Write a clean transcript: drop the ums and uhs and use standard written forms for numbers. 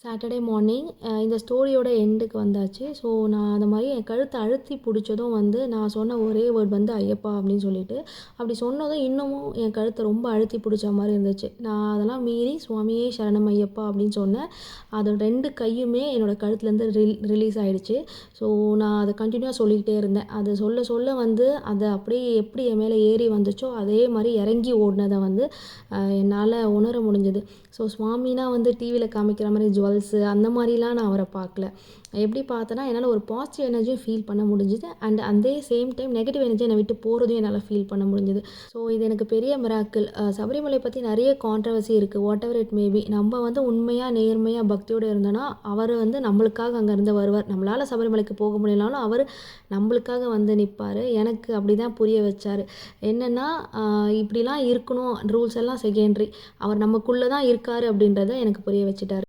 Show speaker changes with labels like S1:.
S1: Saturday morning இந்த ஸ்டோரியோட எண்டுக்கு வந்தாச்சு. ஸோ நான் அந்த மாதிரி என் கழுத்தை அழுத்தி பிடிச்சதும் வந்து நான் சொன்ன ஒரே வேர்ட் வந்து ஐயப்பா அப்படின்னு சொல்லிட்டு, அப்படி சொன்னதும் இன்னமும் என் கழுத்தை ரொம்ப அழுத்தி பிடிச்ச மாதிரி இருந்துச்சு. நான் அதெல்லாம் மீறி சுவாமியே சரணம் ஐயப்பா அப்படின்னு சொன்னேன். அதோட 2 கையுமே என்னோடய கழுத்துலேருந்து ரிலீஸ் ஆகிடுச்சு. ஸோ நான் அதை கண்டினியூவாக சொல்லிக்கிட்டே இருந்தேன். அது சொல்ல சொல்ல வந்து அதை அப்படியே எப்படி என் மேலே ஏறி வந்துச்சோ அதே மாதிரி இறங்கி ஓடினதை வந்து என்னால் உணர முடிஞ்சது. ஸோ சுவாமினா வந்து டிவியில் காமிக்கிற மாதிரி ஜுவல்ஸு அந்த மாதிரிலாம் நான் அவரை பார்க்கல. எப்படி பார்த்தேன்னா என்னால் ஒரு பாசிட்டிவ் எனர்ஜியும் ஃபீல் பண்ண முடிஞ்சுது. அண்ட் அதே சேம் டைம் நெகட்டிவ் எனர்ஜி என்னை விட்டு போகிறதையும் என்னால் ஃபீல் பண்ண முடிஞ்சுது. ஸோ இது எனக்கு பெரிய மிராக்கிள். சபரிமலை பற்றி நிறைய கான்ட்ரவர்சி இருக்குது. வாட் எவர் இட் மேபி, நம்ம வந்து உண்மையாக நேர்மையாக பக்தியோடு இருந்தோன்னா அவர் வந்து நம்மளுக்காக அங்கேருந்து வருவார். நம்மளால் சபரிமலைக்கு போக முடியலனாலும் அவர் நம்மளுக்காக வந்து நிற்பார். எனக்கு அப்படி தான் புரிய வச்சார். என்னென்னா இப்படிலாம் இருக்கணும், ரூல்ஸ் எல்லாம் செகண்டரி, அவர் நமக்குள்ளே தான் இருக்கார் அப்படின்றத எனக்கு புரிய வச்சுட்டார்.